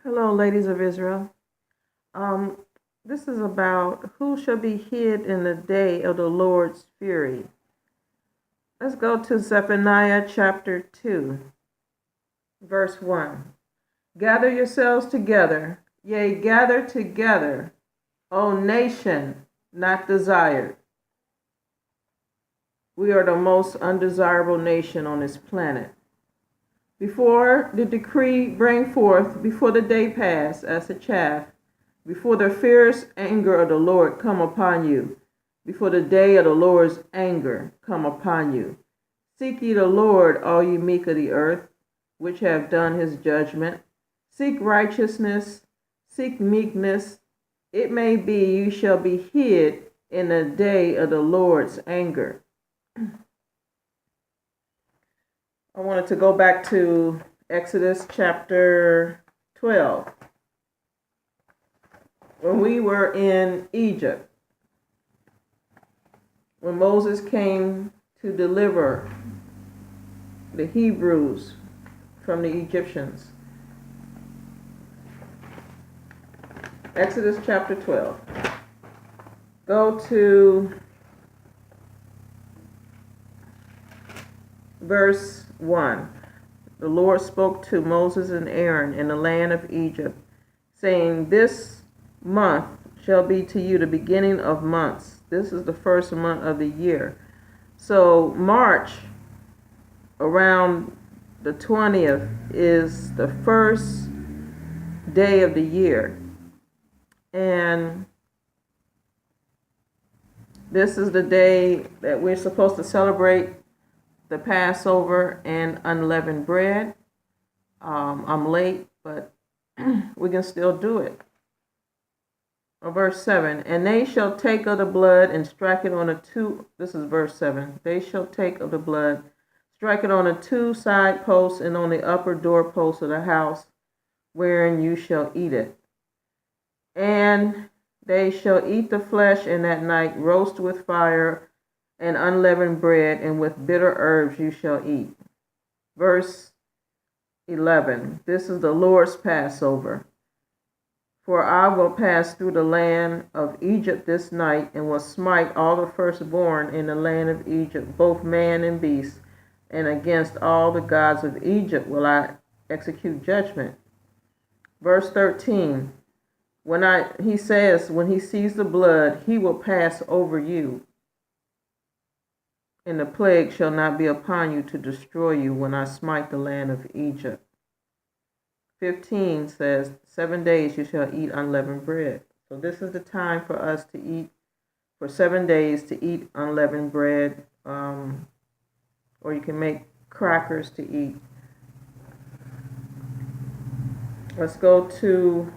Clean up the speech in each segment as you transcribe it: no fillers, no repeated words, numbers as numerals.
Hello, ladies of Israel. Um, this is about who shall be hid in the day of the Lord's fury. Let's go to Zephaniah chapter 2, verse 1. Gather yourselves together, yea, gather together, O nation not desired. We are the most undesirable nation on this planet. Before the decree bring forth, before the day pass as a chaff, before the fierce anger of the Lord come upon you, before the day of the Lord's anger come upon you. Seek ye the Lord, all ye meek of the earth, which have done his judgment. Seek righteousness, seek meekness. It may be you shall be hid in the day of the Lord's anger. I wanted to go back to Exodus chapter 12. When we were in Egypt, when Moses came to deliver the Hebrews from the Egyptians. Exodus chapter 12. Go to verse 1. The Lord spoke to Moses and Aaron in the land of Egypt, saying, This month shall be to you the beginning of months. This is the first month of the year. So March, around the 20th, is the first day of the year. And this is the day that we're supposed to celebrate the Passover and unleavened bread. I'm late, but we can still do it. Verse 7, and they shall take of the blood and strike it on the two, this is verse 7, they shall take of the blood, strike it on the two side posts and on the upper door posts of the house, wherein you shall eat it. And they shall eat the flesh in that night, roast with fire, and unleavened bread, and with bitter herbs you shall eat. Verse 11, this is the Lord's Passover. For I will pass through the land of Egypt this night, and will smite all the firstborn in the land of Egypt, both man and beast, and against all the gods of Egypt will I execute judgment. Verse 13, he says, when he sees the blood, he will pass over you, and the plague shall not be upon you to destroy you when I smite the land of Egypt. 15 says, 7 days you shall eat unleavened bread. So this is the time for us to eat, for 7 days to eat unleavened bread, or you can make crackers to eat. Let's go to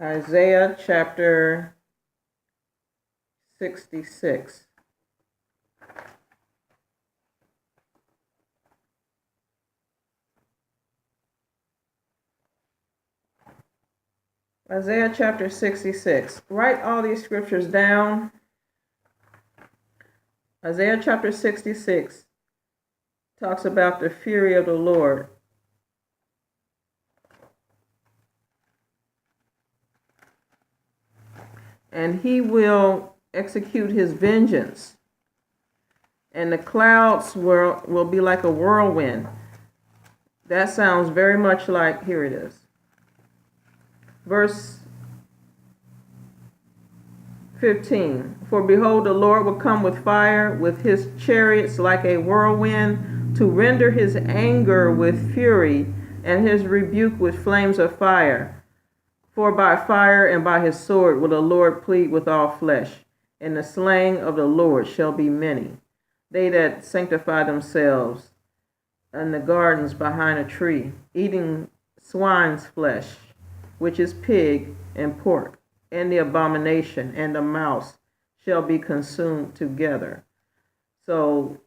Isaiah chapter 66. Isaiah chapter 66. Write all these scriptures down. Isaiah chapter 66 talks about the fury of the Lord. And he will execute his vengeance. And the clouds will be like a whirlwind. That sounds very much like, here it is. Verse 15, for behold, the Lord will come with fire, with his chariots like a whirlwind, to render his anger with fury, and his rebuke with flames of fire. For by fire and by his sword will the Lord plead with all flesh, and the slaying of the Lord shall be many. They that sanctify themselves in the gardens behind a tree, eating swine's flesh, which is pig and pork, and the abomination and the mouse shall be consumed together. So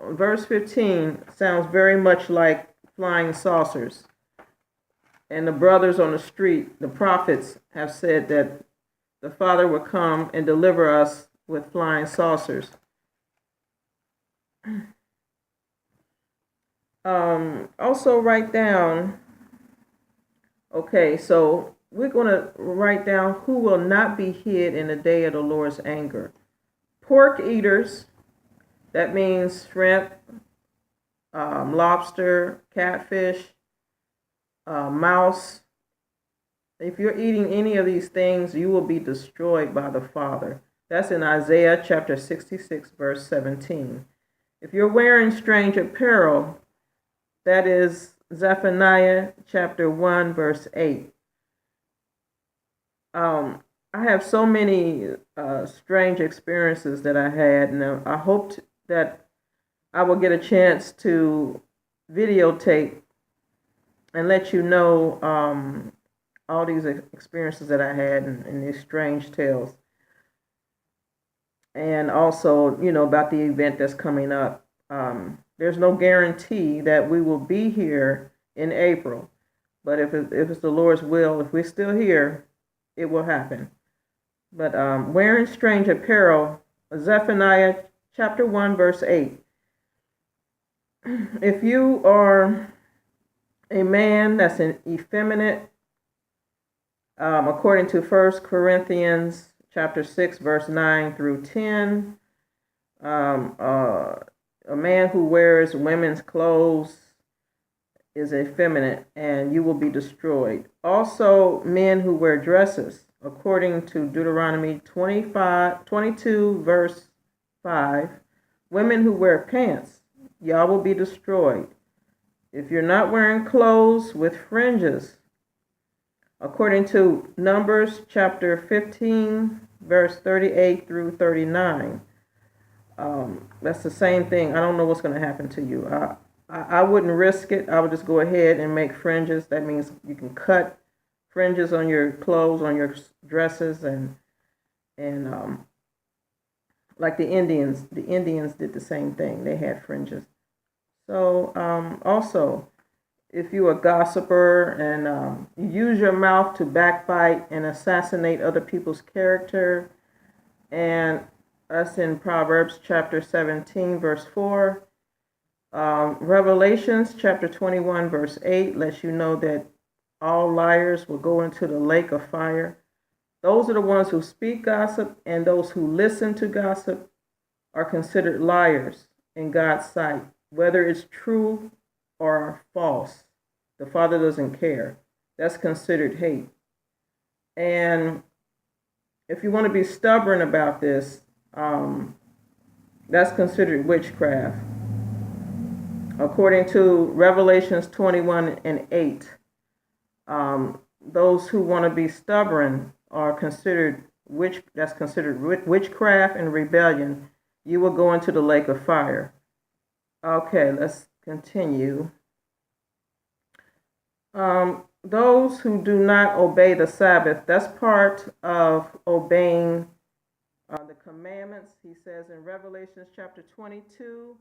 verse 15 sounds very much like flying saucers. And the brothers on the street, the prophets, have said that the Father will come and deliver us with flying saucers. Also write down, okay, so we're going to write down who will not be hid in the day of the Lord's anger. Pork eaters, that means shrimp, lobster, catfish, mouse. If you're eating any of these things, you will be destroyed by the Father. That's in Isaiah chapter 66, verse 17. If you're wearing strange apparel, that is Zephaniah chapter 1, verse 8. I have so many strange experiences that I had, and I hoped that I will get a chance to videotape and let you know all these experiences that I had and these strange tales. And also, about the event that's coming up. There's no guarantee that we will be here in April, but if it's the Lord's will, if we're still here, it will happen. But wearing strange apparel, Zephaniah chapter 1, verse 8. If you are a man that's an effeminate, according to 1 Corinthians chapter 6, verse 9 through 10, a man who wears women's clothes is effeminate, and you will be destroyed. Also, men who wear dresses, according to Deuteronomy 22, verse 5, women who wear pants, y'all will be destroyed. If you're not wearing clothes with fringes, according to Numbers chapter 15, verse 38 through 39, that's the same thing. I don't know what's going to happen to you. I wouldn't risk it. I would just go ahead and make fringes. That means you can cut fringes on your clothes, on your dresses, and like the Indians did the same thing. They had fringes. So also, if you're a gossiper and you use your mouth to backbite and assassinate other people's character, and that's in Proverbs chapter 17, verse 4. Revelations chapter 21, verse 8 lets you know that all liars will go into the lake of fire. Those are the ones who speak gossip, and those who listen to gossip are considered liars in God's sight, whether it's true or false. The Father doesn't care. That's considered hate. And if you want to be stubborn about this, that's considered witchcraft. According to Revelations 21 and 8, those who want to be stubborn are considered witchcraft and rebellion. You will go into the lake of fire. Okay, let's continue. Those who do not obey the Sabbath, that's part of obeying the commandments. He says in Revelation chapter 22,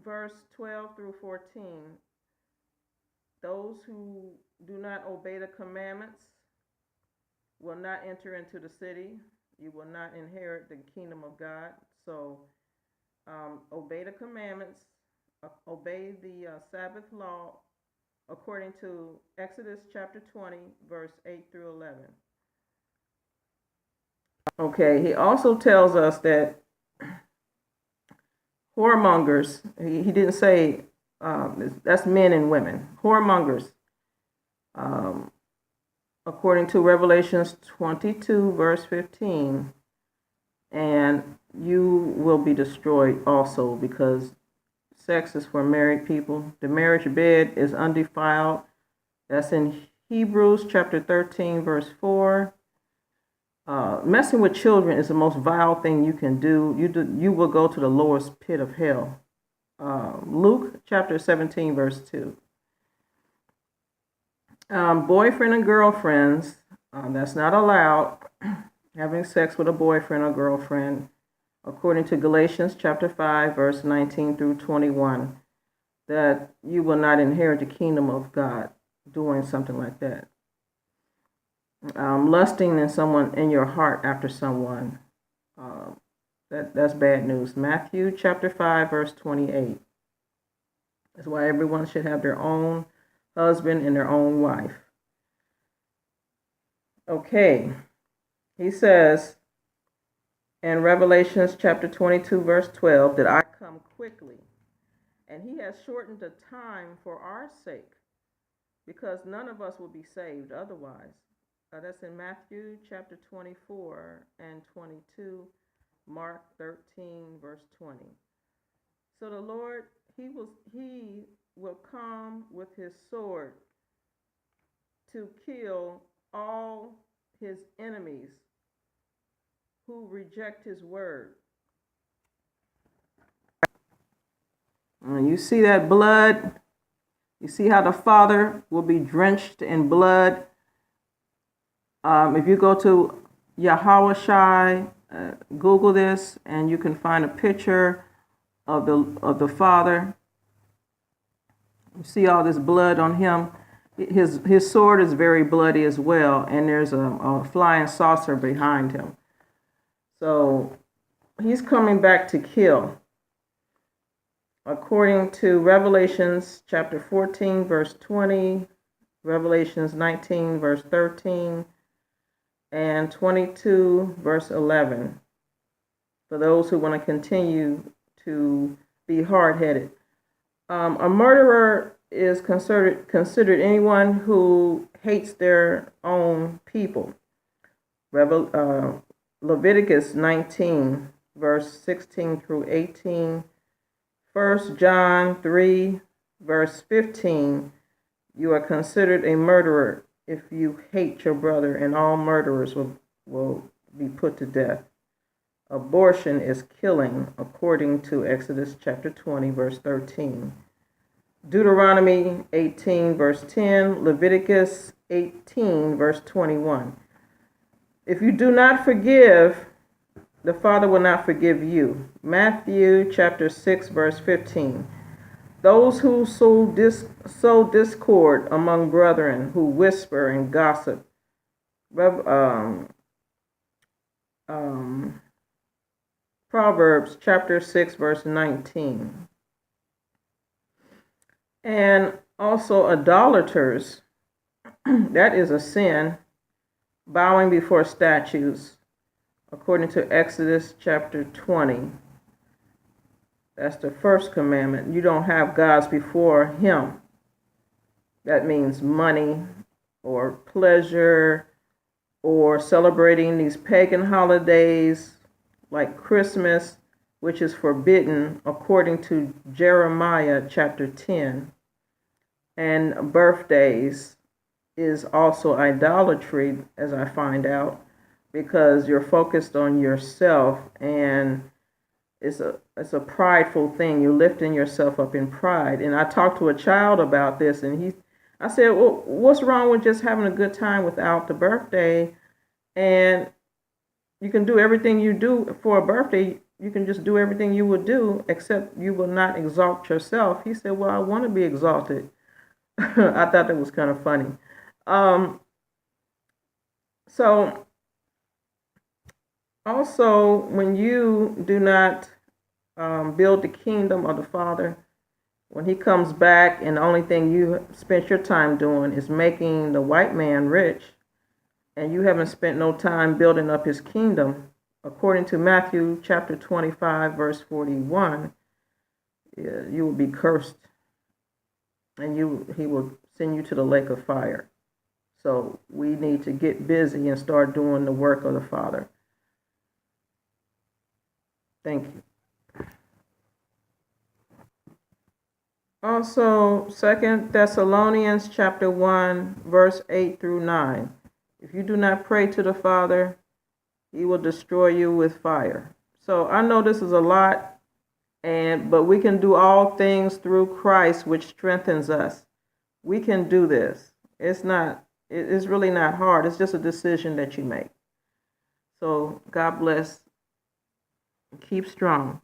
verse 12 through 14, those who do not obey the commandments will not enter into the city. You will not inherit the kingdom of God. So obey the commandments, obey the Sabbath law according to Exodus chapter 20, verse 8 through 11. Okay, he also tells us that whoremongers, he didn't say, that's men and women, whoremongers, according to Revelations 22, verse 15, and you will be destroyed also, because sex is for married people. The marriage bed is undefiled. That's in Hebrews chapter 13, verse 4. Messing with children is the most vile thing you can do. You will go to the lowest pit of hell. Luke chapter 17, verse 2. Boyfriend and girlfriends, that's not allowed. Having sex with a boyfriend or girlfriend, according to Galatians chapter 5, verse 19 through 21, that you will not inherit the kingdom of God doing something like that. Lusting in your heart after someone, that's bad news. Matthew chapter 5, verse 28. That's why everyone should have their own husband and their own wife. Okay. He says in Revelations chapter 22, verse 12, that I come quickly. And he has shortened the time for our sake, because none of us will be saved otherwise. That's in Matthew chapter 24 and 22, Mark 13, verse 20. So the Lord, he will come with his sword to kill all his enemies who reject his word. You see that blood? You see how the Father will be drenched in blood? If you go to Yahweh, Google this, and you can find a picture of the Father. You see all this blood on him. His sword is very bloody as well, and there's a flying saucer behind him. So he's coming back to kill. According to Revelations chapter 14, verse 20, Revelations 19, verse 13, and 22, verse 11, for those who want to continue to be hard-headed. A murderer is considered anyone who hates their own people. Leviticus 19, verse 16 through 18, 1 John 3, verse 15, you are considered a murderer if you hate your brother, and all murderers will be put to death. Abortion is killing, according to Exodus chapter 20, verse 13. Deuteronomy 18, verse 10, Leviticus 18, verse 21. If you do not forgive, the Father will not forgive you. Matthew chapter 6, verse 15. Those who sow discord among brethren, who whisper and gossip. Proverbs chapter 6, verse 19. And also idolaters, that is a sin, bowing before statues, according to Exodus chapter 20. That's the first commandment. You don't have gods before him. That means money or pleasure or celebrating these pagan holidays like Christmas, which is forbidden according to Jeremiah chapter 10. And birthdays is also idolatry, as I find out, because you're focused on yourself, and it's a prideful thing. You're lifting yourself up in pride. And I talked to a child about this, and I said, well, what's wrong with just having a good time without the birthday? And you can do everything you do for a birthday. You can just do everything you would do, except you will not exalt yourself. He said, well, I want to be exalted. I thought that was kind of funny. So also, when you do not build the kingdom of the Father, when he comes back and the only thing you spent your time doing is making the white man rich, and you haven't spent no time building up his kingdom, according to Matthew chapter 25, verse 41, you will be cursed, and he will send you to the lake of fire. So we need to get busy and start doing the work of the Father. Thank you. Also, 2 Thessalonians chapter 1, verse 8 through 9. If you do not pray to the Father, he will destroy you with fire. So I know this is a lot, but we can do all things through Christ, which strengthens us. We can do this. It's really not hard. It's just a decision that you make. So God bless. Keep strong.